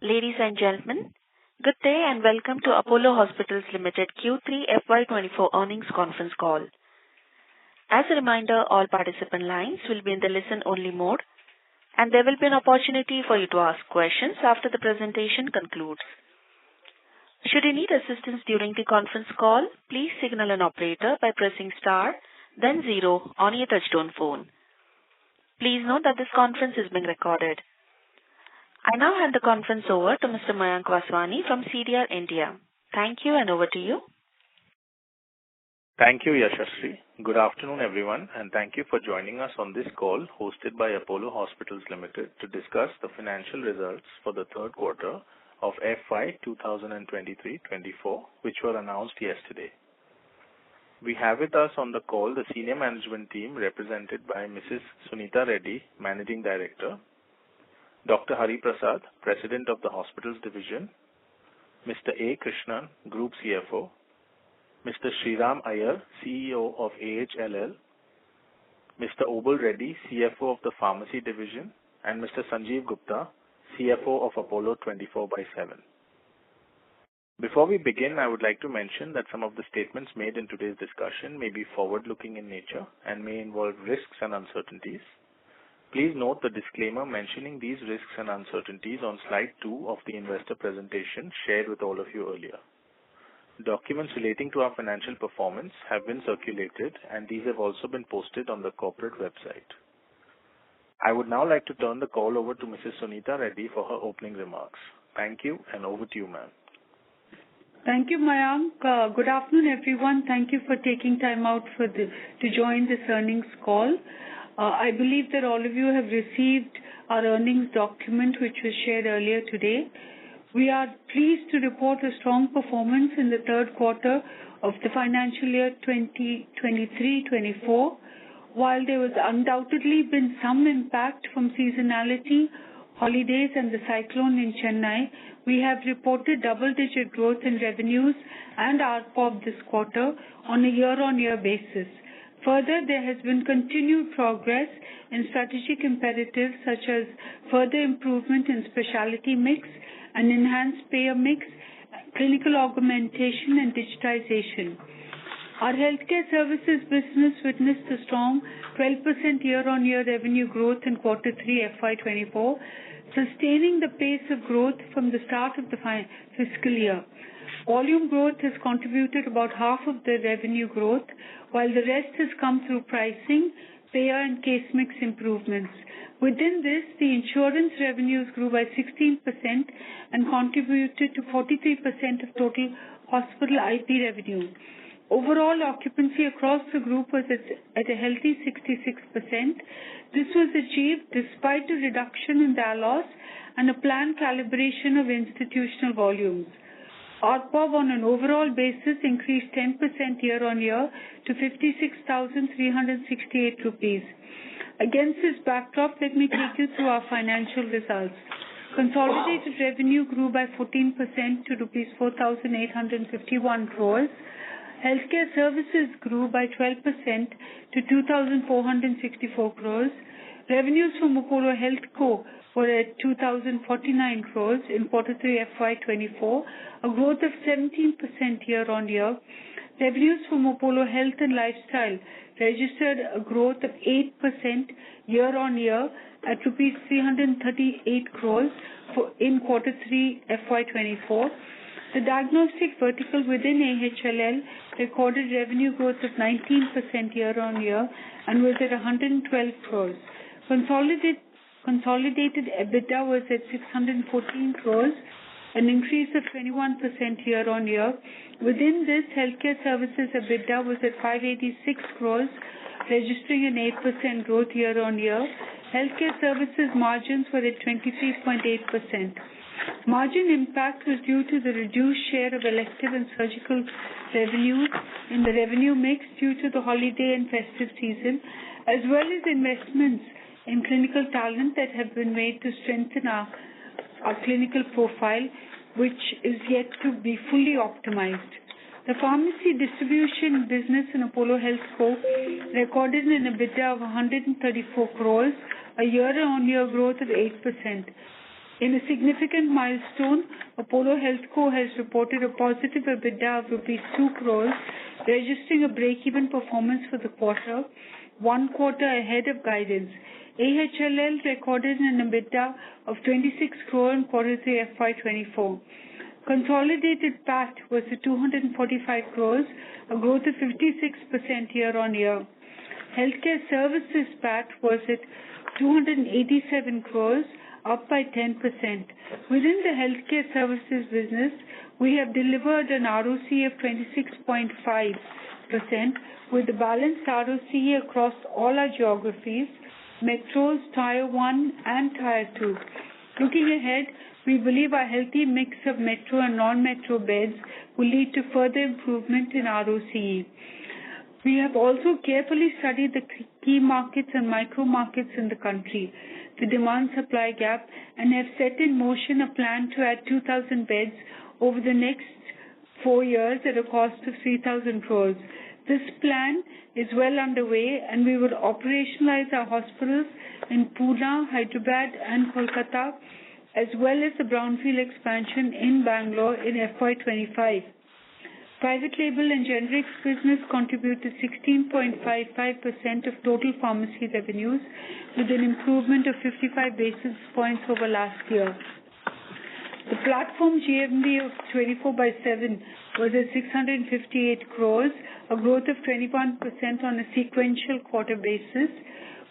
Ladies and gentlemen, good day and welcome to Apollo Hospitals Limited Q3 FY24 earnings conference call. As a reminder, all participant lines will be in the listen-only mode, and there will be an opportunity for you to ask questions after the presentation concludes. Should you need assistance during the conference call, please signal an operator by pressing star, then 0 on your touchtone phone. Please note that this conference is being recorded. I now hand the conference over to Mr. Mayank Vaswani from CDR India. Thank you, and over to you. Thank you, Yashasri. Good afternoon, everyone, and thank you for joining us on this call hosted by Apollo Hospitals Limited to discuss the financial results for the third quarter of FY23-24, which were announced yesterday. We have with us on the call the senior management team represented by Mrs. Sunita Reddy, Managing Director, Dr. Hari Prasad, President of the Hospitals Division, Mr. A. Krishnan, Group CFO, Mr. Sriram Iyer, CEO of AHLL, Mr. Obul Reddy, CFO of the Pharmacy Division, and Mr. Sanjeev Gupta, CFO of Apollo 24/7. Before we begin, I would like to mention that some of the statements made in today's discussion may be forward-looking in nature and may involve risks and uncertainties. Please note the disclaimer mentioning these risks and uncertainties on slide 2 of the investor presentation shared with all of you earlier. Documents relating to our financial performance have been circulated, and these have also been posted on the corporate website. I would now like to turn the call over to Mrs. Sunita Reddy for her opening remarks. Thank you, and over to you, ma'am. Thank you, Mayank. Good afternoon, everyone. Thank you for taking time out to join this earnings call. I believe that all of you have received our earnings document, which was shared earlier today. We are pleased to report a strong performance in the third quarter of the financial year 2023-24. While there was undoubtedly been some impact from seasonality, holidays, and the cyclone in Chennai, we have reported double-digit growth in revenues and ARPOB this quarter on a year-on-year basis. Further, there has been continued progress in strategic imperatives such as further improvement in specialty mix and enhanced payer mix, clinical augmentation, and digitization. Our healthcare services business witnessed a strong 12% year-on-year revenue growth in Q3 FY24, sustaining the pace of growth from the start of the fiscal year. Volume growth has contributed about half of the revenue growth, while the rest has come through pricing, payer, and case mix improvements. Within this, the insurance revenues grew by 16% and contributed to 43% of total hospital IP revenue. Overall occupancy across the group was at a healthy 66%. This was achieved despite a reduction in the ALOS and a planned calibration of institutional volumes. ARPOB on an overall basis increased 10% year-on-year to 56,368 rupees. Against this backdrop, let me take you through our financial results. Consolidated revenue grew by 14% to rupees 4,851 crores. Healthcare services grew by 12% to 2,464 crores. Revenues from Apollo HealthCo were at 2,049 crores in Q3 FY24, a growth of 17% year-on-year. Revenues from Apollo Health and Lifestyle registered a growth of 8% year-on-year at rupees 338 crores in Q3 FY24. The diagnostic vertical within AHLL recorded revenue growth of 19% year-on-year and was at 112 crores. Consolidated EBITDA was at 614 crores, an increase of 21% year-on-year. Within this, healthcare services EBITDA was at 586 crores, registering an 8% growth year-on-year. Healthcare services margins were at 23.8%. Margin impact was due to the reduced share of elective and surgical revenues in the revenue mix due to the holiday and festive season, as well as investments in clinical talent that have been made to strengthen our clinical profile, which is yet to be fully optimized. The pharmacy distribution business in Apollo HealthCo recorded an EBITDA of 134 crores, a year-on-year growth of 8%. In a significant milestone, Apollo HealthCo has reported a positive EBITDA of rupees 2 crores, registering a break-even performance for the quarter, 1 quarter ahead of guidance. AHLL recorded an EBITDA of 26 crore in Q3 FY24. Consolidated PAT was at 245 crores, a growth of 56% year-on-year. Healthcare services PAT was at 287 crores, up by 10%. Within the healthcare services business, we have delivered an ROC of 26.5%, with a balanced ROC across all our geographies, metros, Tier 1 and Tier 2. Looking ahead, we believe our healthy mix of metro and non-metro beds will lead to further improvement in ROCE. We have also carefully studied the key markets and micro markets in the country, the demand-supply gap, and have set in motion a plan to add 2,000 beds over the next 4 years at a cost of 3,000 crores. This plan is well underway, and we will operationalize our hospitals in Pune, Hyderabad and Kolkata, as well as the brownfield expansion in Bangalore in FY25. Private label and generics business contributed 16.55% of total pharmacy revenues, with an improvement of 55 basis points over last year. The platform GMV of 24/7 was at 658 crores, a growth of 21% on a sequential quarter basis.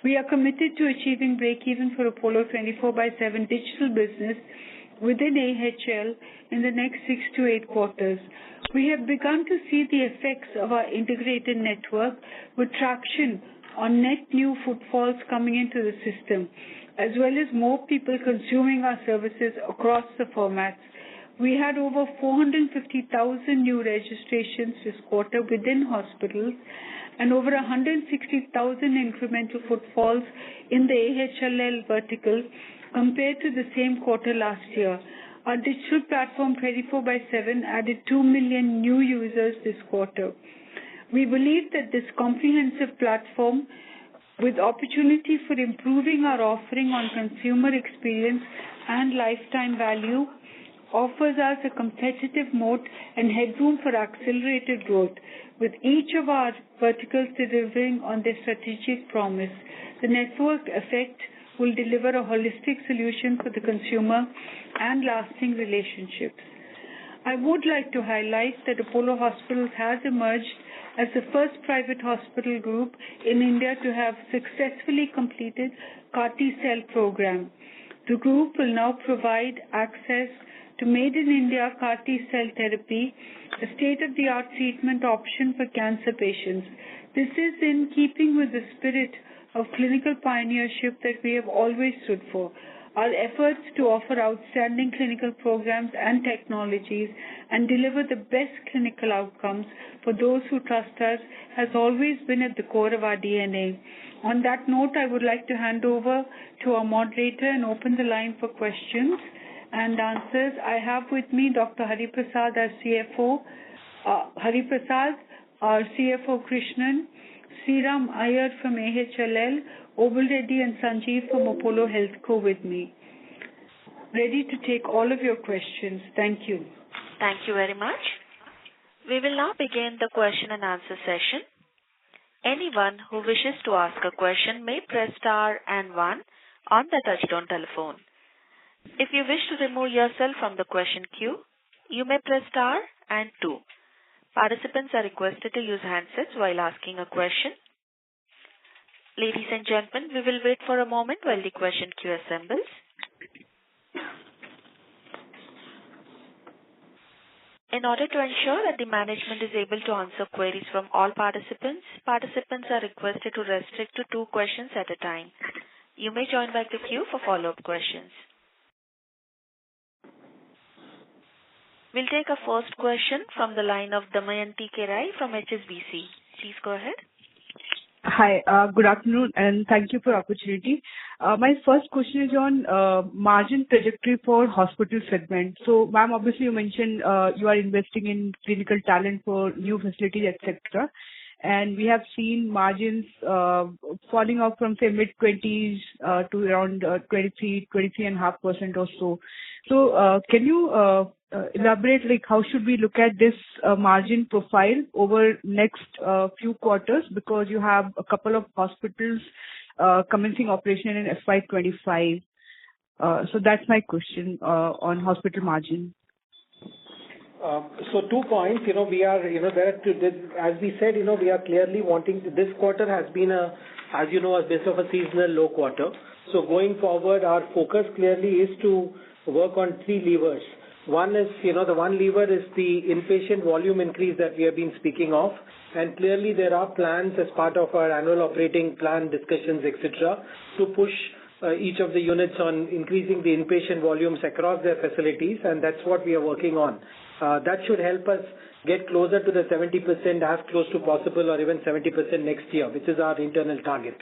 We are committed to achieving break-even for Apollo 24/7 digital business within AHL in the next 6 to 8 quarters. We have begun to see the effects of our integrated network with traction on net new footfalls coming into the system, as well as more people consuming our services across the formats. We had over 450,000 new registrations this quarter within hospitals and over 160,000 incremental footfalls in the AHLL vertical compared to the same quarter last year. Our digital platform 24/7 added 2 million new users this quarter. We believe that this comprehensive platform, with opportunity for improving our offering on consumer experience and lifetime value, offers us a competitive moat and headroom for accelerated growth, with each of our verticals delivering on their strategic promise. The network effect will deliver a holistic solution for the consumer and lasting relationships. I would like to highlight that Apollo Hospitals has emerged as the first private hospital group in India to have successfully completed CAR T-cell program. The group will now provide access to made-in-India CAR T-cell therapy, a state-of-the-art treatment option for cancer patients. This is in keeping with the spirit of clinical pioneership that we have always stood for. Our efforts to offer outstanding clinical programs and technologies and deliver the best clinical outcomes for those who trust us has always been at the core of our DNA. On that note, I would like to hand over to our moderator and open the line for questions and answers. I have with me Dr. Hari Prasad, our CFO, our CFO Krishnan, Sriram Iyer from AHLL, Obul Reddy and Sanjeev from Apollo HealthCo with me. Ready to take all of your questions. Thank you. Thank you very much. We will now begin the question and answer session. Anyone who wishes to ask a question may press star and 1 on the touchtone telephone. If you wish to remove yourself from the question queue, you may press star and 2. Participants are requested to use handsets while asking a question. Ladies and gentlemen, we will wait for a moment while the question queue assembles. In order to ensure that the management is able to answer queries from all participants, participants are requested to restrict to 2 questions at a time. You may join back the queue for follow-up questions. We'll take a first question from the line of Damayanti Kerai from HSBC. Please go ahead. Hi, good afternoon, and thank you for the opportunity. My first question is on margin trajectory for hospital segment. So, ma'am, obviously you mentioned you are investing in clinical talent for new facilities, etc. and we have seen margins falling off from, say, mid-20s to around 23.5% or so. So, can you elaborate, like, how should we look at this margin profile over next few quarters? Because you have a couple of hospitals commencing operation in FY25. So that's my question on hospital margin. So 2 points, we are, as we said, we are clearly wanting to, this quarter has been as you know, a bit of a seasonal low quarter. So going forward, our focus clearly is to work on 3 levers. One is, the one lever is the inpatient volume increase that we have been speaking of. And clearly there are plans as part of our annual operating plan discussions, etc., to push each of the units on increasing the inpatient volumes across their facilities, and that's what we are working on. That should help us get closer to the 70%, as close to possible, or even 70% next year, which is our internal target.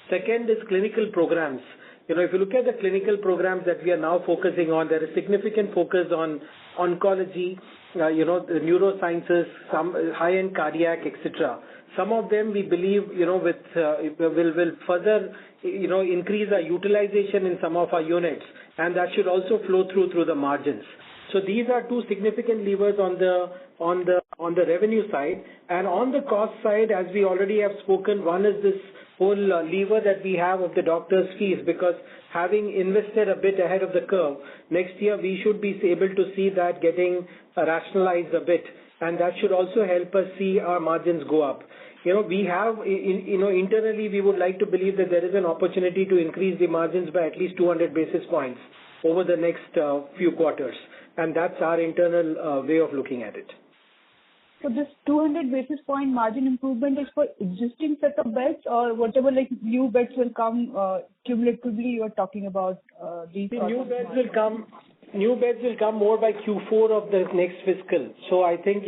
Second is clinical programs. If you look at the clinical programs that we are now focusing on, there is significant focus on oncology, the neurosciences, some high-end cardiac, etc. Some of them we believe, will further, increase our utilization in some of our units, and that should also flow through the margins. So these are 2 significant levers on the revenue side, and on the cost side, as we already have spoken, one is this whole lever that we have of the doctor's fees, because having invested a bit ahead of the curve, next year we should be able to see that getting rationalized a bit, and that should also help us see our margins go up. We have, internally we would like to believe that there is an opportunity to increase the margins by at least 200 basis points over the next few quarters, and that's our internal way of looking at it. So this 200 basis point margin improvement is for existing set of beds, or whatever, like, new beds will come cumulatively you are talking about these? The new beds will come. New beds will come more by Q4 of the next fiscal. So I think,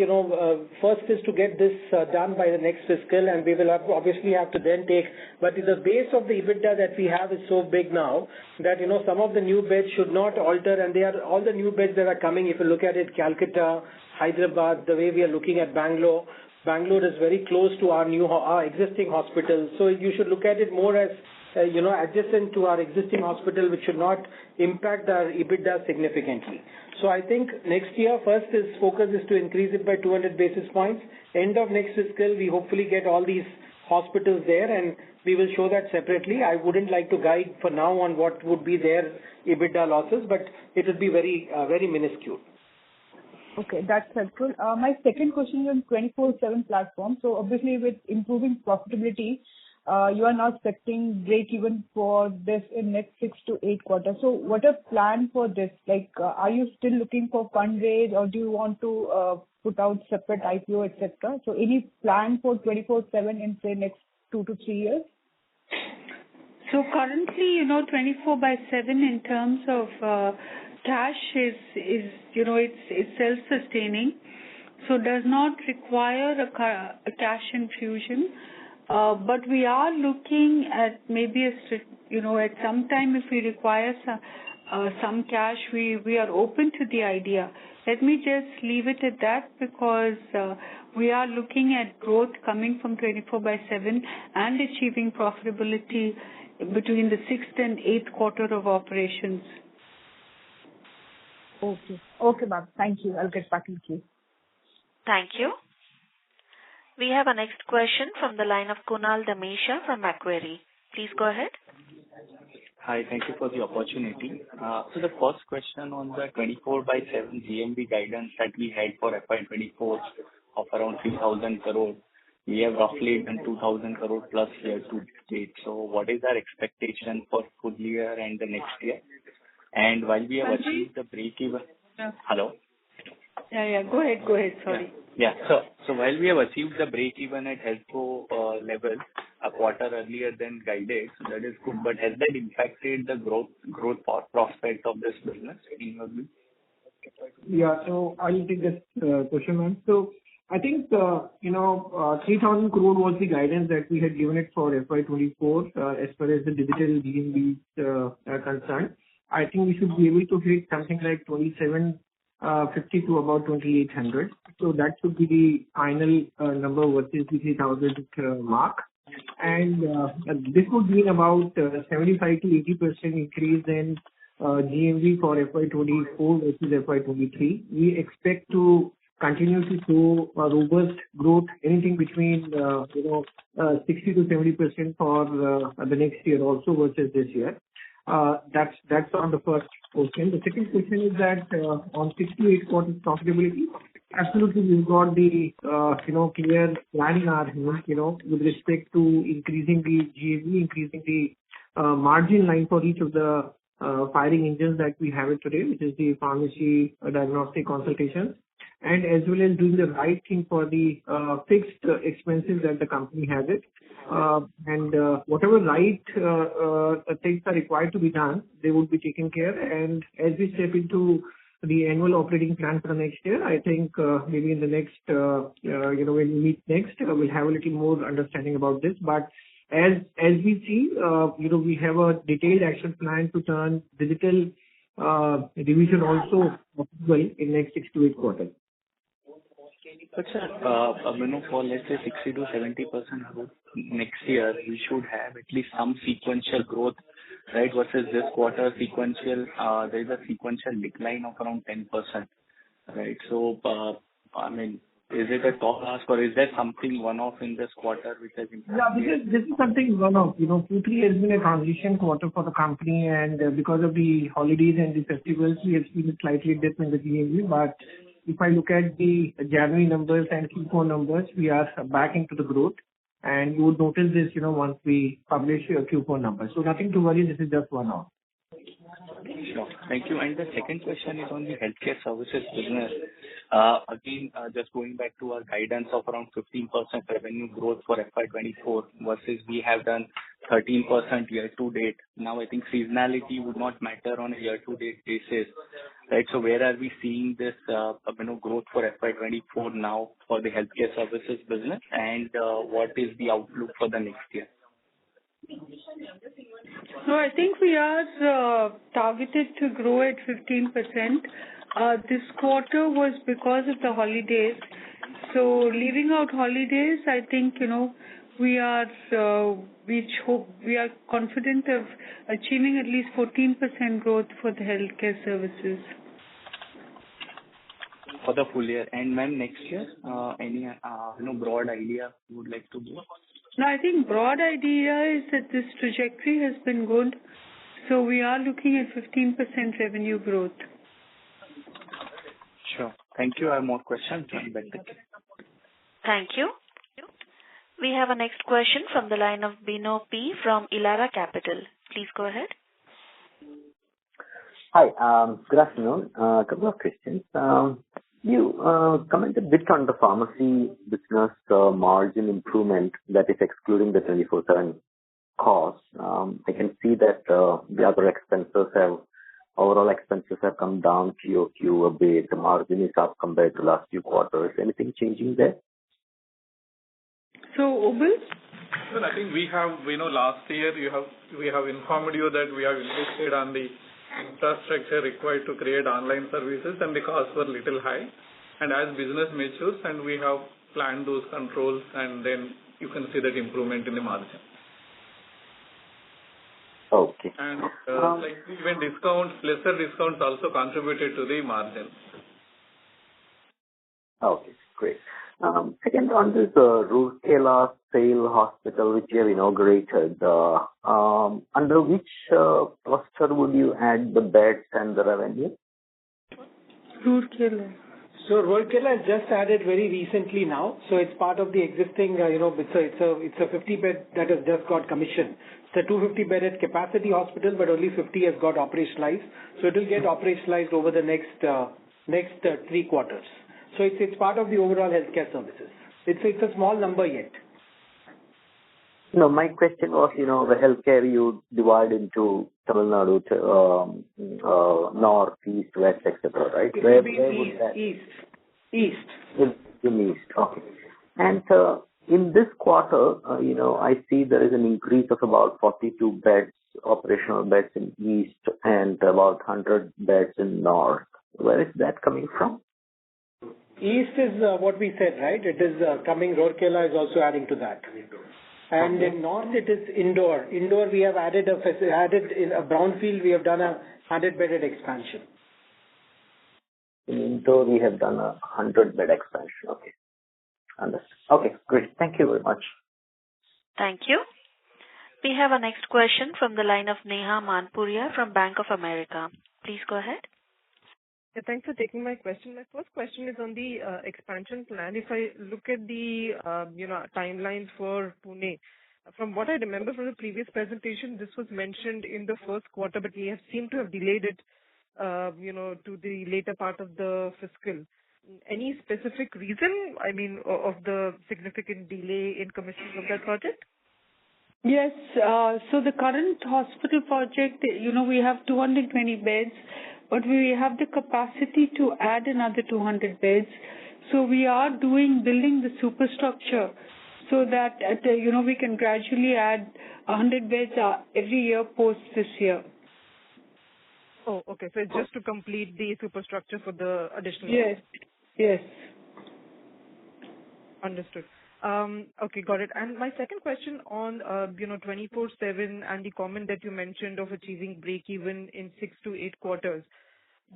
first is to get this done by the next fiscal, and we will obviously have to then take, but the base of the EBITDA that we have is so big now that, some of the new beds should not alter, and they are all the new beds that are coming. If you look at it, Calcutta, Hyderabad, the way we are looking at Bangalore is very close to our existing hospital. So you should look at it more as, adjacent to our existing hospital, which should not impact our EBITDA significantly. So I think next year, focus is to increase it by 200 basis points. End of next fiscal, we hopefully get all these hospitals there, and we will show that separately. I wouldn't like to guide for now on what would be their EBITDA losses, but it would be very, very minuscule. Okay, that's helpful. My second question is on 24/7 platform. So obviously with improving profitability, you are now expecting break even for this in next 6 to 8 quarters. So what a plan for this? Like, are you still looking for fundraise, or do you want to put out separate IPO, etc.? So any plan for 24/7 in, say, next 2 to 3 years? So currently, 24/7 in terms of cash is it's self-sustaining, so does not require a cash infusion. But we are looking at maybe at some time, if we require some cash, we are open to the idea. Let me just leave it at that, because we are looking at growth coming from 24/7 and achieving profitability between the 6th and 8th quarter of operations. Okay, ma'am. Thank you. I'll get back in queue. Thank you. We have our next question from the line of Kunal Dhamesha from Macquarie. Please go ahead. Hi, thank you for the opportunity. So the first question on the 24/7 GMV guidance that we had for FY24 of around 3,000 crore, we have roughly done 2,000 crore plus year to date. So what is our expectation for full year and the next year? And while we have achieved the break-even... Yeah. Hello? Yeah. Go ahead. Sorry. Yeah. So while we have achieved the break-even at HealthCo level a quarter earlier than guided, so that is good. But has that impacted the growth prospect of this business in your view? Yeah. So I'll take this question, ma'am. So I think 3,000 crore was the guidance that we had given it for FY24 as far as the digital GMV are concerned. I think we should be able to hit something like 27 50 to about 2,800. So that should be the final number versus the 3,000 mark. And this would mean about 75 to 80% increase in GMV for FY24 versus FY23. We expect to continue to show a robust growth, anything between 60 to 70% for the next year also versus this year. That's on the first question. The second question is that on 6 to 8 quarters profitability, absolutely we've got the clear plan in our hands, with respect to increasing the GMV, increasing the margin line for each of the firing engines that we have it today, which is the pharmacy, diagnostic consultations, and as well as doing the right thing for the fixed expenses that the company has it. And whatever right things are required to be done, they would be taken care. And as we step into the annual operating plan for the next year, I think maybe in the next, when we meet next, we'll have a little more understanding about this. But as we see, we have a detailed action plan to turn digital division also possible in next 6 to 8 quarters. But sir, for let's say 60 to 70% growth next year, we should have at least some sequential growth, right? Versus this quarter sequential, there is a sequential decline of around 10%, right? So, is it a tall ask, or is there something one-off in this quarter which has impacted? Yeah, this is something one-off. Q3 has been a transition quarter for the company, and because of the holidays and the festivals, we have seen a slightly dip in the GMV. But if I look at the January numbers and Q4 numbers, we are back into the growth, and you would notice this, once we publish your Q4 numbers. So nothing to worry. This is just one-off. Sure. Thank you. And the second question is on the healthcare services business. Again, just going back to our guidance of around 15% revenue growth for FY24 versus we have done 13% year to date. Now, I think seasonality would not matter on a year to date basis, right? So where are we seeing this, growth for FY24 now for the healthcare services business, and what is the outlook for the next year? No, I think we are targeted to grow at 15%. This quarter was because of the holidays. So leaving out holidays, I think, we are confident of achieving at least 14% growth for the healthcare services. For the full year. And ma'am, next year, any broad idea you would like to give? No, I think broad idea is that this trajectory has been good. So we are looking at 15% revenue growth. Sure. Thank you. I have more questions. Thank you. We have a next question from the line of Bino P. from Elara Capital. Please go ahead. Hi, good afternoon. A couple of questions. You commented a bit on the pharmacy business margin improvement, that is excluding the 24/7 costs. I can see that the other overall expenses have come down QOQ a bit. The margin is up compared to last few quarters. Anything changing there? So, Obul? Well, I think we have, last year we have informed you that we have invested on the infrastructure required to create online services, and the costs were little high. And as business matures, and we have planned those controls, and then you can see that improvement in the margin. Okay. And even lesser discounts also contributed to the margin. Okay, great. Second, on this Rourkela Sale Hospital, which you have inaugurated, under which cluster would you add the beds and the revenue? Rourkela. So Rourkela is just added very recently now. So it's part of the existing, it's a 50 bed that has just got commissioned. It's a 250 bedded capacity hospital, but only 50 has got operationalized. So it will get operationalized over the next 3 quarters. So it's part of the overall healthcare services. It's a small number yet. No, my question was, the healthcare you divide into Tamil Nadu, north, east, west, etc., right? Where would that? East. In east, okay. And in this quarter, I see there is an increase of about 42 beds, operational beds in east, and about 100 beds in north. Where is that coming from? East is what we said, right? It is coming. Rourkela is also adding to that. And in north, it is indoor. Indoor, we have added in a brownfield. We have done a 100-bedded expansion. In indoor, we have done a 100-bed expansion. Okay, understood. Okay, great. Thank you very much. Thank you. We have a next question from the line of Neha Manpuria from Bank of America. Please go ahead. Yeah, thanks for taking my question. My first question is on the expansion plan. If I look at the timelines for Pune, from what I remember from the previous presentation, this was mentioned in the first quarter, but we have seemed to have delayed it, to the later part of the fiscal. Any specific reason, of the significant delay in commissioning of that project? Yes. So the current hospital project, we have 220 beds, but we have the capacity to add another 200 beds. So we are building the superstructure so that, we can gradually add 100 beds every year post this year. Oh, okay. So it's just to complete the superstructure for the additional. Yes. Understood. Okay, got it. And my second question on 24/7 and the comment that you mentioned of achieving break even in 6 to 8 quarters.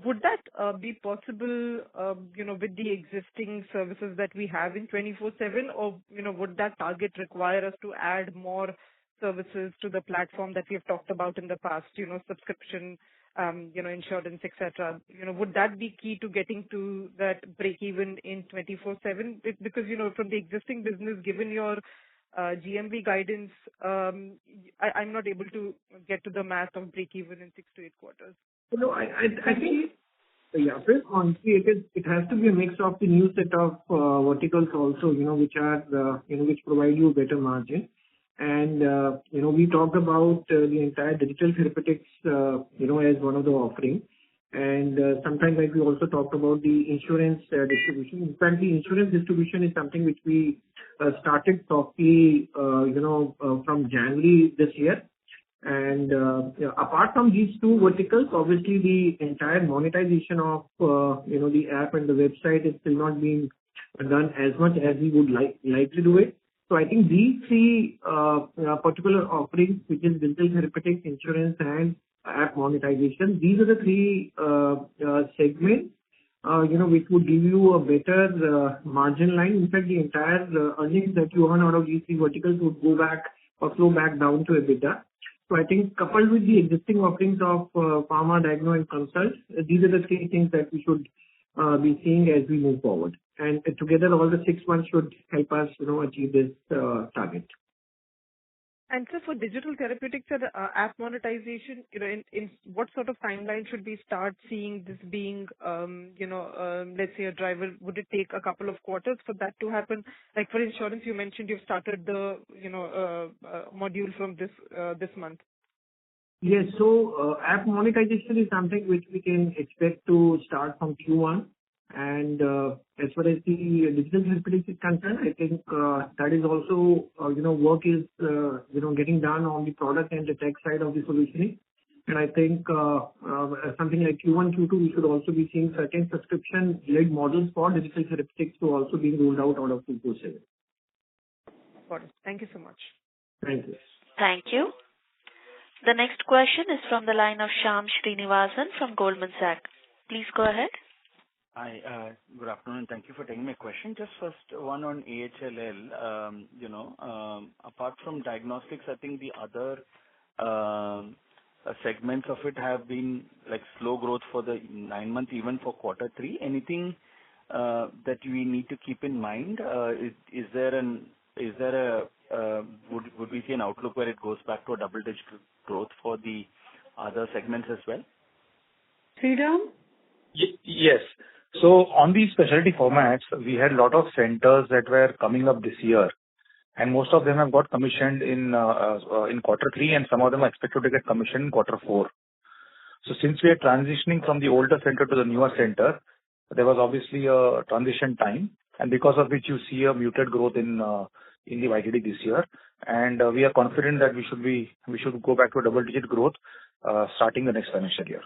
Would that be possible, with the existing services that we have in 24/7, or would that target require us to add more services to the platform that we have talked about in the past? Subscription, insurance, etc. Would that be key to getting to that break even in 24/7? Because from the existing business, given your GMV guidance, I'm not able to get to the math of break even in 6 to 8 quarters. I think, first, honestly, it has to be a mix of the new set of verticals also, which are, which provide you better margin. And, we talked about the entire digital therapeutics, as one of the offerings. And sometimes like we also talked about the insurance distribution. In fact, the insurance distribution is something which we started softly, from January this year. And apart from these two verticals, obviously the entire monetization of, the app and the website is still not being done as much as we would like to do it. So I think these three particular offerings, which is digital therapeutics, insurance, and app monetization, these are the three segments, which would give you a better margin line. In fact, the entire earnings that you earn out of these three verticals would go back or flow back down to EBITDA. So I think coupled with the existing offerings of pharma, diagno, and consult, these are the three things that we should be seeing as we move forward. And together, all the 6 months should help us, achieve this target. And so for digital therapeutics and app monetization, in what sort of timeline should we start seeing this being, let's say a driver? Would it take a couple of quarters for that to happen? Like for insurance, you mentioned you've started the, module from this month. Yes. So app monetization is something which we can expect to start from Q1. And as far as the digital therapeutics is concerned, I think that is also, work is, getting done on the product and the tech side of the solutioning. And I think something like Q1, Q2, we should also be seeing certain subscription-led models for digital therapeutics to also be rolled out of 24/7. Got it. Thank you so much. Thank you. Thank you. The next question is from the line of Shyam Srinivasan from Goldman Sachs. Please go ahead. Hi, good afternoon. Thank you for taking my question. Just first one on AHLL. Apart from diagnostics, I think the other segments of it have been like slow growth for the 9 months, even for quarter 3. Anything that we need to keep in mind? Would we see an outlook where it goes back to a double-digit growth for the other segments as well? Sriram? Yes. So on these specialty formats, we had a lot of centers that were coming up this year, and most of them have got commissioned in quarter 3, and some of them are expected to get commissioned in quarter 4. So since we are transitioning from the older center to the newer center, there was obviously a transition time, and because of which you see a muted growth in the YTD this year. And we are confident that we should go back to a double-digit growth starting the next financial year.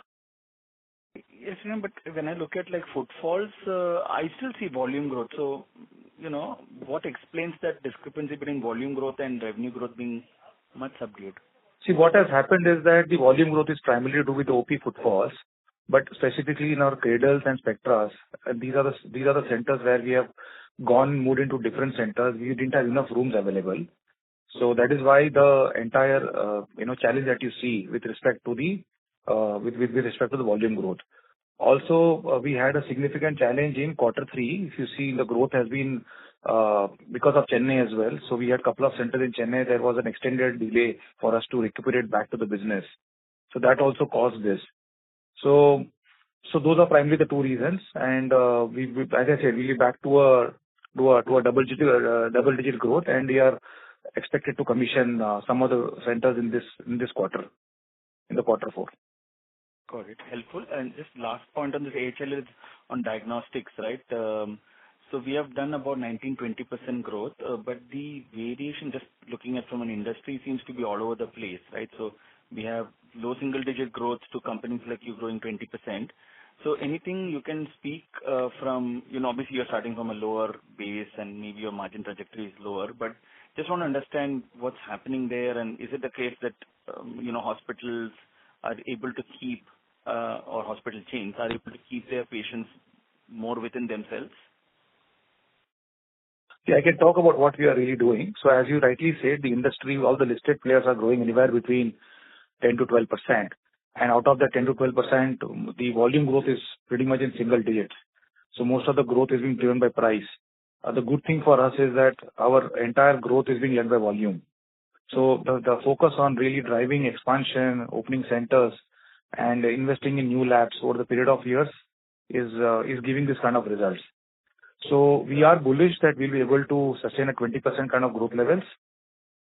Yes, but when I look at like footfalls, I still see volume growth. So, what explains that discrepancy between volume growth and revenue growth being much subdued? See, what has happened is that the volume growth is primarily to do with OP footfalls, but specifically in our cradles and spectras, these are the centers where we have moved into different centers. We didn't have enough rooms available. So that is why the entire, challenge that you see with respect to the volume growth. Also, we had a significant challenge in quarter three. If you see, the growth has been because of Chennai as well. So we had a couple of centers in Chennai. There was an extended delay for us to recuperate back to the business. So that also caused this. So those are primarily the two reasons. And we as I said, we'll be back to a double-digit growth, and we are expected to commission some of the centers in this quarter, in the quarter four. Got it. Helpful. And just last point on this AHL is on diagnostics, right? So we have done about 19-20% growth, but the variation, just looking at from an industry, seems to be all over the place, right? So we have low single-digit growth to companies like you growing 20%. So anything you can speak from, obviously you're starting from a lower base and maybe your margin trajectory is lower, but just want to understand what's happening there, and is it the case that, hospitals are able to keep, or hospital chains are able to keep their patients more within themselves? Yeah, I can talk about what we are really doing. So as you rightly said, the industry, all the listed players are growing anywhere between 10 to 12%. And out of that 10 to 12%, the volume growth is pretty much in single digits. So most of the growth is being driven by price. The good thing for us is that our entire growth is being led by volume. So the focus on really driving expansion, opening centers, and investing in new labs over the period of years is giving this kind of results. So we are bullish that we'll be able to sustain a 20% kind of growth levels,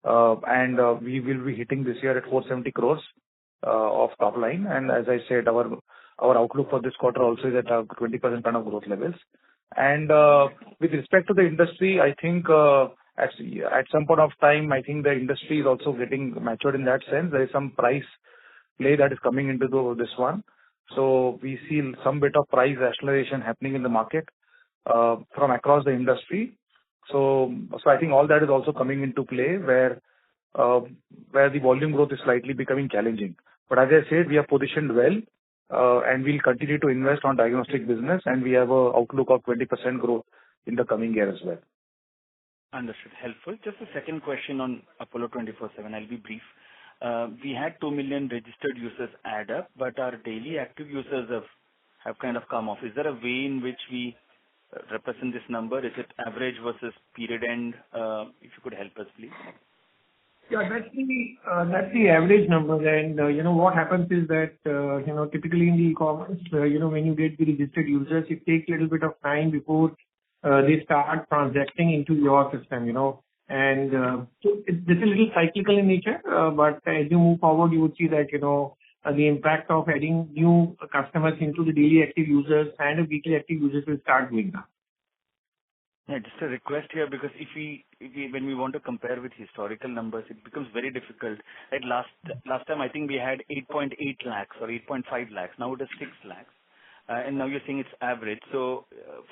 and we will be hitting this year at 470 crores of top line. And as I said, our outlook for this quarter also is at 20% kind of growth levels. And with respect to the industry, I think at some point of time, I think the industry is also getting matured in that sense. There is some price play that is coming into this one. So we see some bit of price rationalization happening in the market from across the industry. So I think all that is also coming into play where the volume growth is slightly becoming challenging. But as I said, we are positioned well, and we'll continue to invest on diagnostic business, and we have a outlook of 20% growth in the coming year as well. Understood. Helpful. Just a second question on Apollo 24/7. I'll be brief. We had 2 million registered users add up, but our daily active users have kind of come off. Is there a way in which we represent this number? Is it average versus period end? If you could help us, please. Yeah, that's the average number. And, what happens is that, typically in the e-commerce, when you get the registered users, it takes a little bit of time before they start transacting into your system, And so this is a little cyclical in nature, but as you move forward, you would see that, the impact of adding new customers into the daily active users and the weekly active users will start going down. Yeah, just a request here, because when we want to compare with historical numbers, it becomes very difficult. Right, last time I think we had 8.8 lakhs or 8.5 lakhs. Now it is 6 lakhs. And now you're saying it's average. So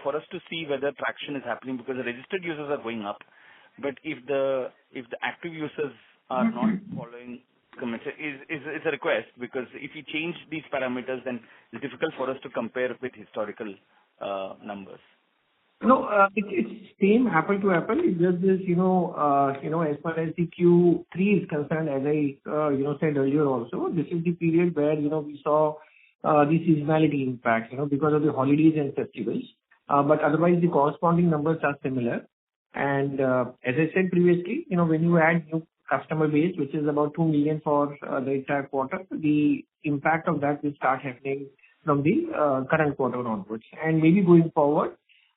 for us to see whether traction is happening, because the registered users are going up, but if the active users are not following comments, is a request, because if you change these parameters, then it's difficult for us to compare with historical numbers. No, it's same apple to apple. It's just this, as far as the Q3 is concerned, as I, said earlier also, this is the period where, we saw the seasonality impact, because of the holidays and festivals. But otherwise, the corresponding numbers are similar. And as I said previously, when you add new customer base, which is about 2 million for the entire quarter, the impact of that will start happening from the current quarter onwards. And maybe going forward,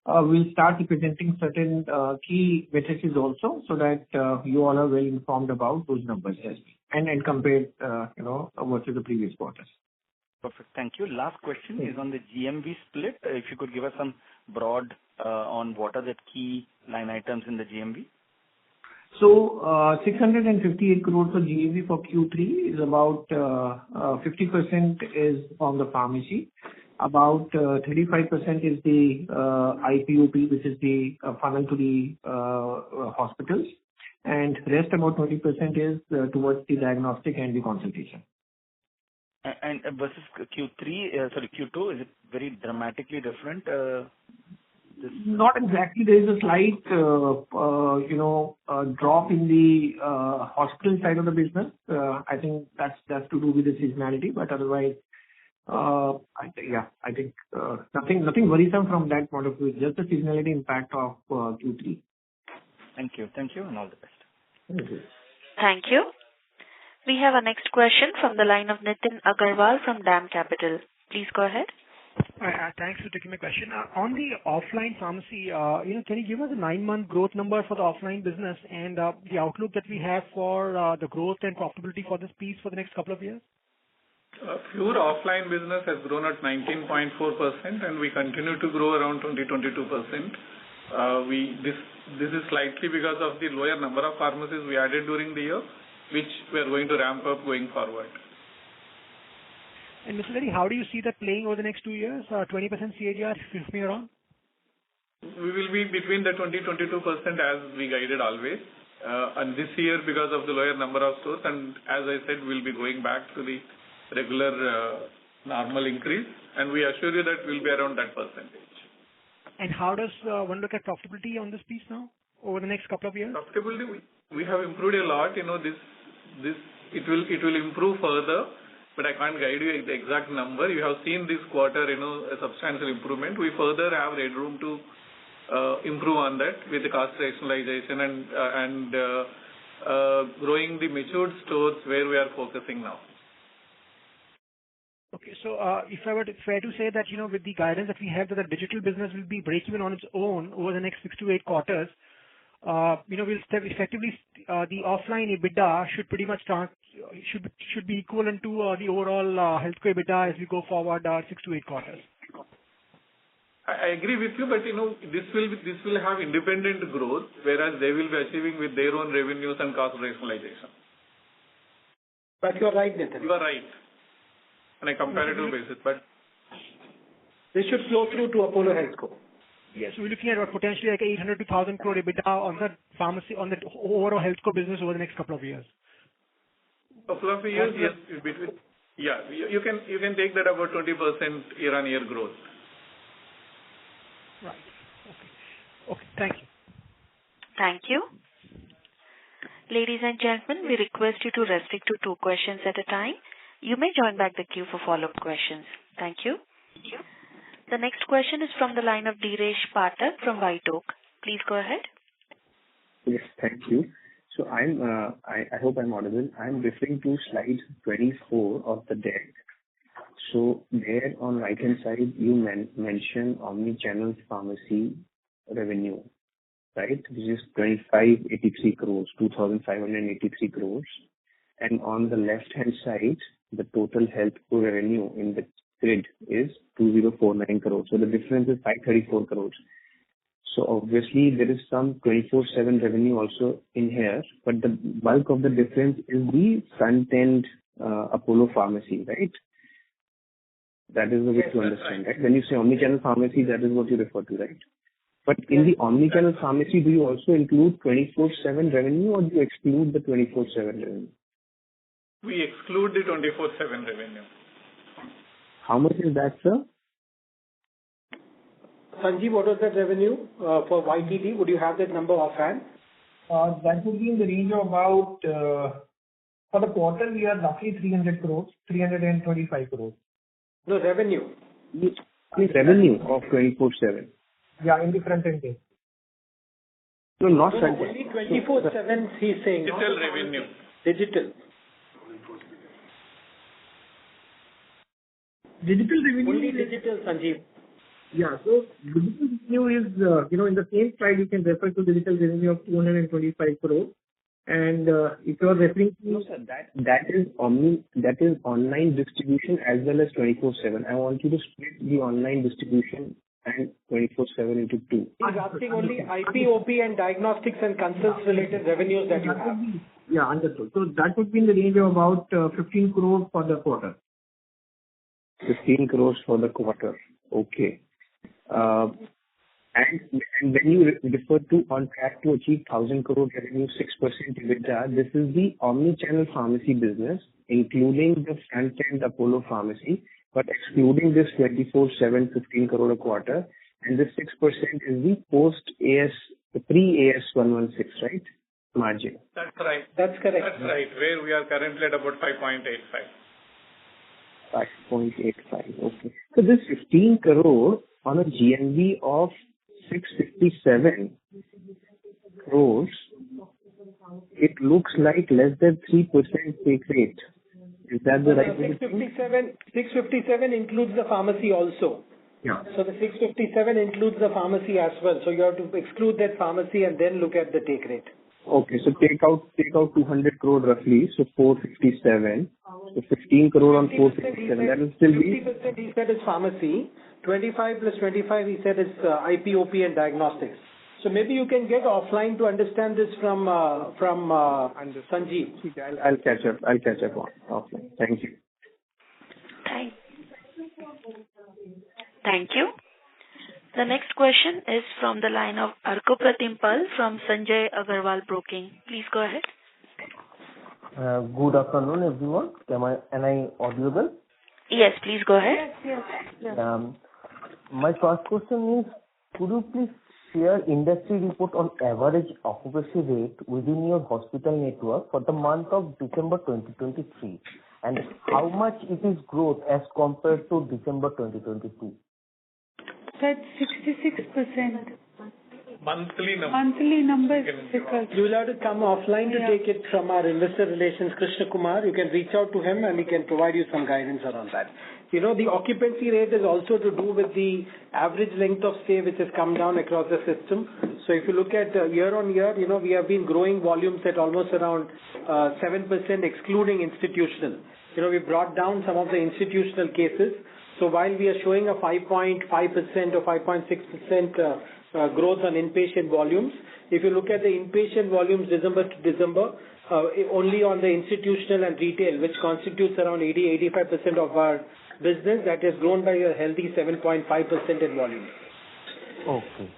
we'll start representing certain key matrices also, so that you all are well informed about those numbers as well, and compared, versus the previous quarters. Perfect. Thank you. Last question is on the GMV split. If you could give us some broad on what are the key line items in the GMV. So 658 crores for GMV for Q3 is about 50% is on the pharmacy. About 35% is the IPOP, which is the funnel to the hospitals, and rest about 20% is towards the diagnostic and the consultation. And versus Q2, is it very dramatically different? Not exactly. There is a slight, drop in the hospital side of the business. I think that's to do with the seasonality, but otherwise, I think nothing worrisome from that point of view. Just the seasonality impact of Q3. Thank you, and all the best. Thank you. Thank you. We have our next question from the line of Nitin Agarwal from DAM Capital. Please go ahead. Thanks for taking my question. On the offline pharmacy, can you give us a 9-month growth number for the offline business and the outlook that we have for the growth and profitability for this piece for the next couple of years? Pure offline business has grown at 19.4%, and we continue to grow around 20-22%. This is slightly because of the lower number of pharmacies we added during the year, which we are going to ramp up going forward. And Mr. Reddy, how do you see that playing over the next 2 years? 20% CAGR, if me around? We will be between the 20-22% as we guided always. And this year, because of the lower number of stores, and as I said, we'll be going back to the regular normal increase, and we assure you that we'll be around that percentage. And how does one look at profitability on this piece now over the next couple of years? Profitability, we have improved a lot. It will improve further, but I can't guide you the exact number. You have seen this quarter, a substantial improvement. We further have headroom to improve on that with the cost rationalization and growing the matured stores where we are focusing now. Okay, so if I were fair to say that, with the guidance that we have that the digital business will be break-even on its own over the next 6 to 8 quarters, we'll effectively, the offline EBITDA should pretty much should be equivalent to the overall healthcare EBITDA as we go forward 6 to 8 quarters. I agree with you, but this will have independent growth, whereas they will be achieving with their own revenues and cost rationalization. But you are right, Nitin. You are right. On a comparative basis, but this should flow through to Apollo HealthCo. Yes, we're looking at potentially like 800 to 1,000 crore EBITDA on the pharmacy, on the overall HealthCo business over the next couple of years. Couple of years, yes. You can take that about 20% year-on-year growth. Right. Okay. Thank you. Thank you. Ladies and gentlemen, we request you to restrict to 2 questions at a time. You may join back the queue for follow-up questions. Thank you. The next question is from the line of Dhiresh Pathak from White Oak. Please go ahead. Yes, thank you. So I hope I'm audible. I'm referring to slide 24 of the deck. So there on right hand side, you mention omni-channel pharmacy revenue, right? This is 2,583 crores, 2,583 crores. And on the left hand side, the total HealthCo revenue in the grid is 2,049 crores. So the difference is 534 crores. So obviously there is some 24/7 revenue also in here, but the bulk of the difference is the front end Apollo pharmacy, right? That is the way to understand, right? When you say omnichannel pharmacy, that is what you refer to, right? But in the omnichannel pharmacy, do you also include 24/7 revenue, or do you exclude the 24/7 revenue? We exclude the 24/7 revenue. How much is that, sir? Sanjeev, what was that revenue for YTD? Would you have that number offhand? That would be in the range of about, for the quarter, we are roughly 300 crores, 325 crores. No, revenue. Revenue of 24/7. Yeah, in the front end case. No, not front end. Only 24/7 he's saying. Digital revenue. Digital. Digital revenue. Only digital, Sanjeev. Yeah, so digital revenue is, in the same slide you can refer to digital revenue of 225 crores. And if you are referring to... No, sir, that is online distribution as well as 24/7. I want you to split the online distribution and 24/7 into 2. He's asking only IPOP and diagnostics and consults related revenues that you have. Yeah, understood. So that would be in the range of about 15 crores for the quarter. 15 crores for the quarter. Okay. And when you refer to on track to achieve 1,000 crore revenue, 6% EBITDA, this is the omni-channel pharmacy business, including the front-end Apollo Pharmacy, but excluding this 24/7 15 crore a quarter, and this 6% is the post-AS, the pre-AS 116, right? Margin. That's right. That's correct. That's right, where we are currently at about 5.85. 5.85. Okay. So this 15 crore on a GMV of 657 crores, it looks like less than 3% take rate. Is that the right way to think? 657 includes the pharmacy also. Yeah. So the 657 includes the pharmacy as well. So you have to exclude that pharmacy and then look at the take rate. Okay, so take out 200 crore roughly, so 457. So 15 crore on 457. That will still be 50% he said is pharmacy. 25 plus 25 he said is IP, OP and diagnostics. So maybe you can get offline to understand this from Sanjeev. I'll catch up on offline. Thank you. Thank you. The next question is from the line of Arkopratim Pal from Sanjay Agarwal Broking. Please go ahead. Good afternoon, everyone. Am I audible? Yes, please go ahead. Yes. My first question is, could you please share industry report on average occupancy rate within your hospital network for the month of December 2023, and how much it is growth as compared to December 2022? That's 66%. Monthly numbers. You will have to come offline to take it from our investor relations, Krishna Kumar. You can reach out to him and he can provide you some guidance around that. You know, the occupancy rate is also to do with the average length of stay which has come down across the system. So if you look at year on year, you know, we have been growing volumes at almost around 7% excluding institutional. You know, we brought down some of the institutional cases. So while we are showing a 5.5% or 5.6% growth on inpatient volumes, if you look at the inpatient volumes December to December, only on the institutional and retail, which constitutes around 80-85% of our business, that has grown by a healthy 7.5% in volume. Okay.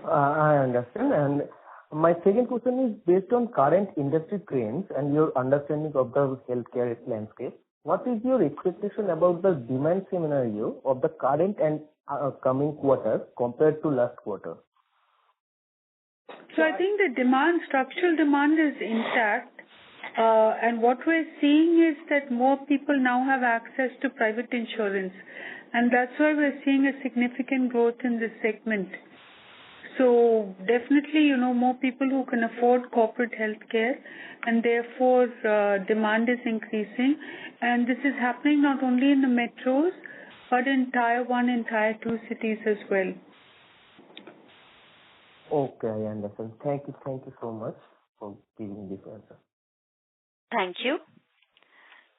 I understand. And my second question is, based on current industry trends and your understanding of the healthcare landscape, what is your expectation about the demand scenario of the current and coming quarter compared to last quarter? So I think the structural demand is intact. And what we're seeing is that more people now have access to private insurance. And that's why we're seeing a significant growth in this segment. So definitely, you know, more people who can afford corporate healthcare, and therefore demand is increasing. And this is happening not only in the metros, but in Tier 1 and Tier 2 cities as well. Okay, I understand. Thank you so much for giving this answer. Thank you.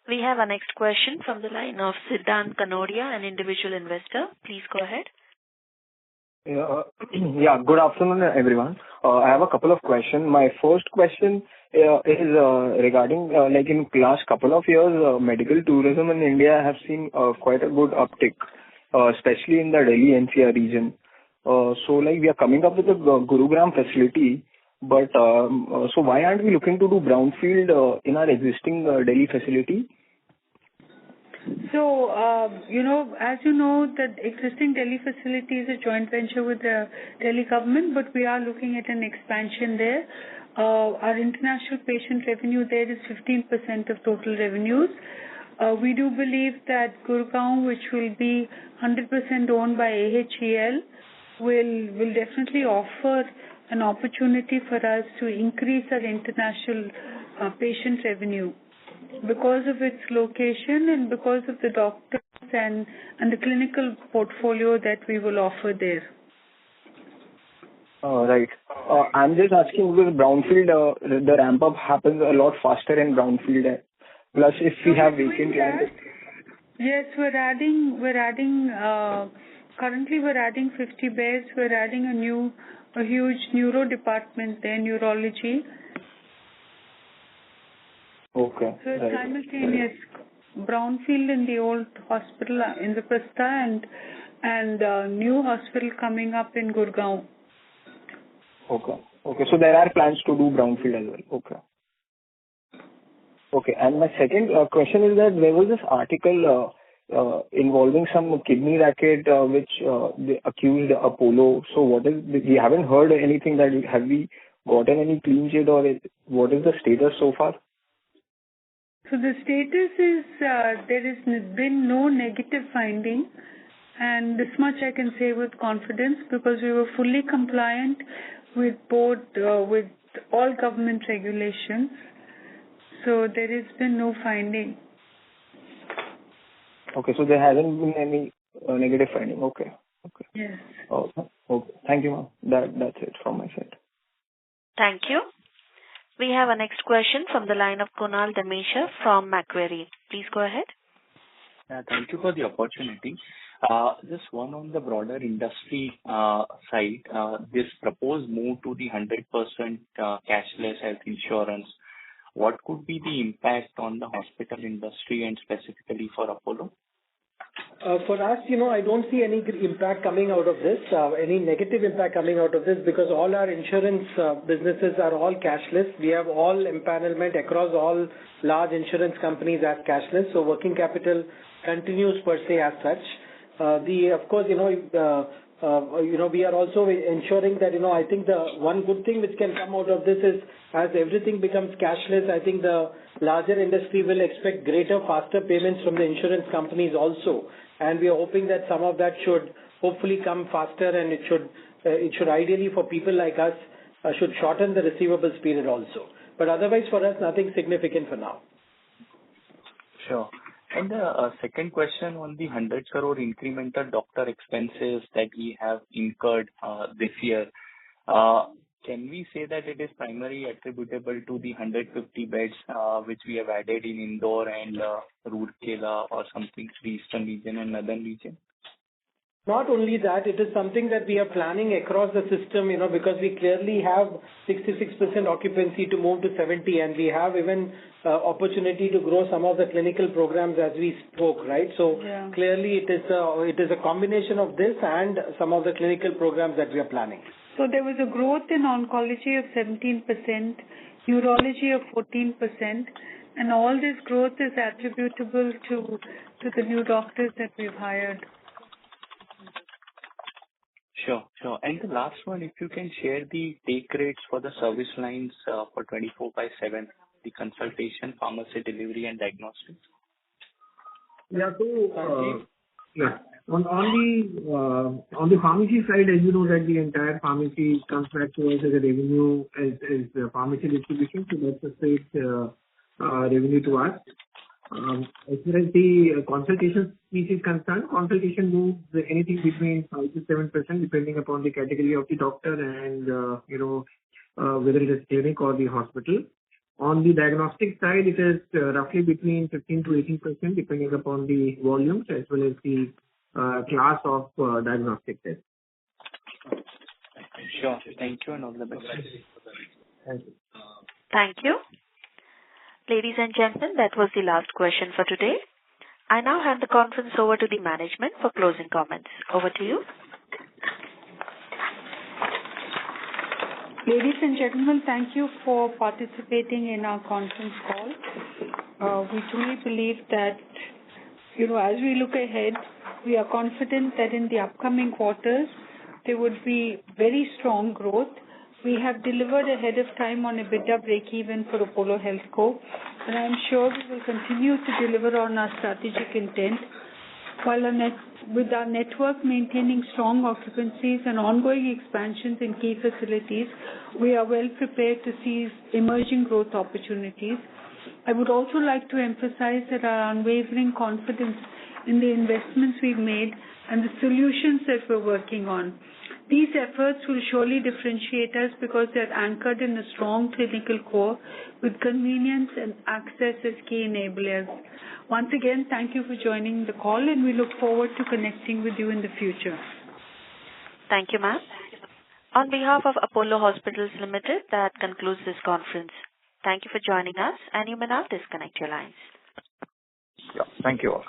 We have our next question from the line of Siddhant Kanodia, an individual investor. Please go ahead. Yeah, good afternoon, everyone. I have a couple of questions. My first question is regarding, like in last couple of years, medical tourism in India have seen quite a good uptick, especially in the Delhi NCR region. So like we are coming up with a Gurugram facility, but so why aren't we looking to do brownfield in our existing Delhi facility? So, you know, as you know, the existing Delhi facility is a joint venture with the Delhi government, but we are looking at an expansion there. Our international patient revenue there is 15% of total revenues. We do believe that Gurgaon, which will be 100% owned by AHEL, will definitely offer an opportunity for us to increase our international patient revenue, because of its location and because of the doctors and the clinical portfolio that we will offer there. Right. I'm just asking, because brownfield, the ramp up happens a lot faster in brownfield. Plus, if we have vacant land. Yes, currently we're adding 50 beds. We're adding a huge neuro department there, neurology. Okay. So it's simultaneous. brownfield in the old hospital in the Prastha and new hospital coming up in Gurgaon. Okay. Okay. So there are plans to do brownfield as well. Okay. Okay. And my second question is that there was this article involving some kidney racket which they accused Apollo. So what is, we haven't heard anything that, have we gotten any clean sheet or what is the status so far? So the status is there has been no negative finding, and this much I can say with confidence because we were fully compliant with both with all government regulations. So there has been no finding. Okay, so there hasn't been any negative finding. Okay. Okay. Yes. Okay. Okay. Thank you, ma'am. That's it from my side. Thank you. We have a next question from the line of Kunal Damesha from Macquarie. Please go ahead. Thank you for the opportunity. Just one on the broader industry side, this proposed move to the 100% cashless health insurance, what could be the impact on the hospital industry and specifically for Apollo? For us, I don't see any impact coming out of this, any negative impact coming out of this because all our insurance businesses are all cashless. We have all empanelment across all large insurance companies as cashless. So working capital continues per se as such. Of course, we are also ensuring that, I think the one good thing which can come out of this is as everything becomes cashless, I think the larger industry will expect greater, faster payments from the insurance companies also. And we are hoping that some of that should hopefully come faster and it should ideally for people like us should shorten the receivables period also. But otherwise for us, nothing significant for now. Sure. And the second question on the 100 crore incremental doctor expenses that we have incurred this year, can we say that it is primarily attributable to the 150 beds which we have added in Indore and Roorkela or something, the Eastern region and Northern region? Not only that, it is something that we are planning across the system, because we clearly have 66% occupancy to move to 70 and we have even opportunity to grow some of the clinical programs as we spoke, right? So yeah. Clearly it is a combination of this and some of the clinical programs that we are planning. So there was a growth in oncology of 17%, urology of 14%, and all this growth is attributable to the new doctors that we've hired. Sure. And the last one, if you can share the take rates for the service lines for 24/7, the consultation, pharmacy delivery, and diagnostics. Yeah. So, on the pharmacy side, as you know, that the entire pharmacy comes back to us as a revenue as pharmacy distribution, so that's a straight revenue to us. As far as the consultation piece is concerned, consultation moves anything between 5 to 7% depending upon the category of the doctor and whether it is clinic or the hospital. On the diagnostic side, it is roughly between 15 to 18% depending upon the volumes as well as the class of diagnostic test. Sure. Thank you and all the best. Thank you. Thank you. Ladies and gentlemen, that was the last question for today. I now hand the conference over to the management for closing comments. Over to you. Ladies and gentlemen, thank you for participating in our conference call. We truly believe that, as we look ahead, we are confident that in the upcoming quarters, there would be very strong growth. We have delivered ahead of time on EBITDA break-even for Apollo HealthCo, and I am sure we will continue to deliver on our strategic intent. While with our network maintaining strong occupancies and ongoing expansions in key facilities, we are well prepared to seize emerging growth opportunities. I would also like to emphasize that our unwavering confidence in the investments we've made and the solutions that we're working on. These efforts will surely differentiate us because they're anchored in a strong clinical core with convenience and access as key enablers. Once again, thank you for joining the call and we look forward to connecting with you in the future. Thank you, ma'am. On behalf of Apollo Hospitals Limited, that concludes this conference. Thank you for joining us and you may now disconnect your lines. Yeah. Thank you all.